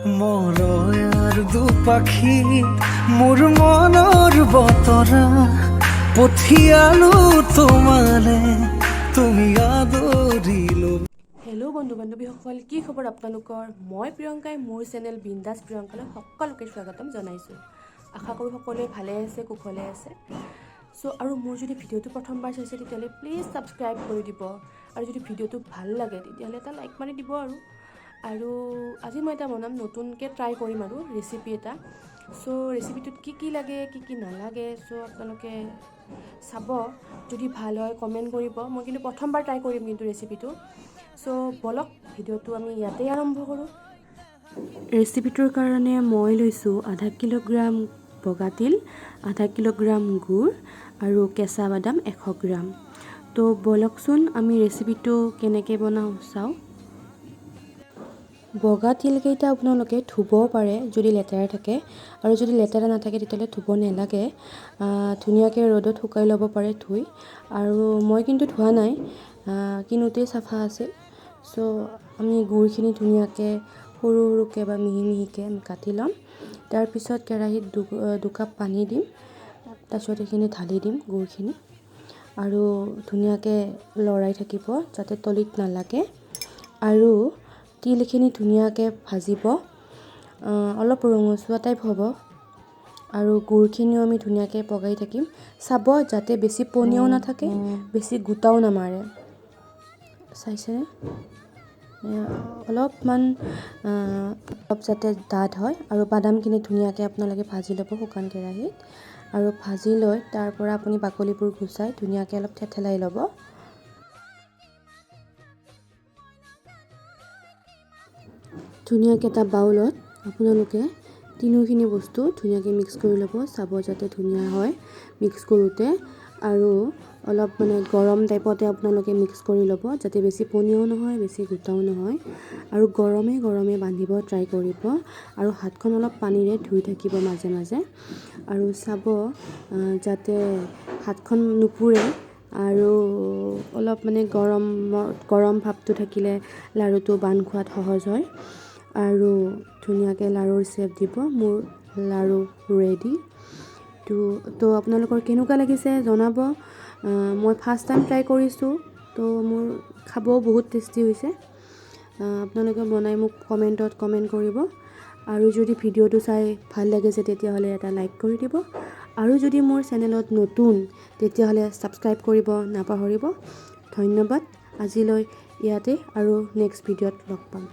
মৰয়াৰ দুপাখি মোৰ মনৰ বতৰা পঠিয়ালো তোমালে তুমি আদৰিলো। হেল্ল' বন্ধু বান্ধৱীসকল, কি খবৰ আপোনালোকৰ? মই প্ৰিয়ংকাই মোৰ চেনেল বিন্দাছ প্ৰিয়ংকালৈ সকলোকে স্বাগতম জনাইছোঁ। আশা কৰোঁ সকলোৱে ভালে আছে, কুশলে আছে। আৰু মোৰ যদি ভিডিঅ'টো প্ৰথমবাৰ চাইছে তেতিয়াহ'লে প্লিজ ছাবস্ক্ৰাইব কৰি দিব, আৰু যদি ভিডিঅ'টো ভাল লাগে তেতিয়াহ'লে এটা লাইক মাৰি দিব। আৰু আজি মই এটা বনাম, নতুনকৈ ট্ৰাই কৰিম আৰু ৰেচিপি এটা। ৰেচিপিটোত কি লাগে কি নালাগে আপোনালোকে চাব, যদি ভাল হয় কমেণ্ট কৰিব। মই কিন্তু প্ৰথমবাৰ ট্ৰাই কৰিম কিন্তু ৰেচিপিটো। বলক ভিডিঅ'টো আমি ইয়াতেই আৰম্ভ কৰোঁ। ৰেচিপিটোৰ কাৰণে মই লৈছোঁ আধা কিলোগ্ৰাম বগা তিল, আধা কিলোগ্ৰাম গুড় আৰু কেঁচা বাদাম 100 গ্ৰাম। বলকচোন আমি ৰেচিপিটো কেনেকৈ বনাওঁ চাওঁ। বগা তিলকেইটা আপোনালোকে ধুব পাৰে যদি লেতেৰা থাকে, আৰু যদি লেতেৰা নাথাকে তেতিয়াহ'লে ধুব নালাগে। ধুনীয়াকৈ ৰ'দত শুকাই ল'ব পাৰে ধুই। আৰু মই কিন্তু ধোৱা নাই, কিনোতেই চাফা আছিল। আমি গুড়খিনি ধুনীয়াকৈ সৰু সৰুকৈ বা মিহি মিহিকৈ আমি কাটি ল'ম। তাৰপিছত কেৰাহীত দুকাপ পানী দিম, তাৰপিছত এইখিনি ঢালি দিম গুড়খিনি, আৰু ধুনীয়াকৈ লৰাই থাকিব যাতে তলিত নালাগে। আৰু তিলখিনি ধুনীয়াকৈ ভাজিব, অলপ ৰঙচুৱা টাইপ হ'ব। আৰু গুড়খিনিও আমি ধুনীয়াকৈ পগাই থাকিম। চাব যাতে বেছি পনীয়াও নাথাকে, বেছি গোটাও নামাৰে। চাইছেনে? অলপমান যাতে ডাঠ হয়। আৰু বাদামখিনি ধুনীয়াকৈ আপোনালোকে ভাজি ল'ব শুকান কেৰাহীত, আৰু ভাজি লৈ তাৰ পৰা আপুনি বাকলিবোৰ গুচাই ধুনীয়াকৈ অলপ থেথেলাই ল'ব। ধুনীয়াকৈ এটা বাউলত আপোনালোকে তিনিওখিনি বস্তু ধুনীয়াকৈ মিক্স কৰি ল'ব। চাব যাতে ধুনীয়া হয় মিক্স কৰোঁতে, আৰু অলপ গৰম টাইপতে আপোনালোকে মিক্স কৰি ল'ব, যাতে বেছি পনীয়াও নহয় বেছি গোটাও নহয়। আৰু গৰমে গৰমে বান্ধিব ট্ৰাই কৰিব, আৰু হাতখন অলপ পানীৰে ধুই থাকিব মাজে মাজে। আৰু চাব যাতে হাতখন নুপুৰে, আৰু অলপ গৰম ভাৱটো থাকিলে লাড়ুটো বান্ধ খোৱাত সহজ হয়। আৰু ধুনীয়াকৈ লাড়ুৰ শ্বেপ দিব। মোৰ লাড়ু ৰেডি। আপোনালোকৰ কেনেকুৱা লাগিছে জনাব। মই ফাৰ্ষ্ট টাইম ট্ৰাই কৰিছোঁ, মোৰ খাবও বহুত টেষ্টি হৈছে। আপোনালোকে বনাই মোক কমেণ্টত কমেণ্ট কৰিব। আৰু যদি ভিডিঅ'টো চাই ভাল লাগিছে তেতিয়াহ'লে এটা লাইক কৰি দিব। আৰু যদি মোৰ চেনেলত নতুন তেতিয়াহ'লে ছাবস্ক্ৰাইব কৰিব নাপাহৰিব। ধন্যবাদ। আজিলৈ ইয়াতে, আৰু নেক্সট ভিডিঅ'ত লগ পাম।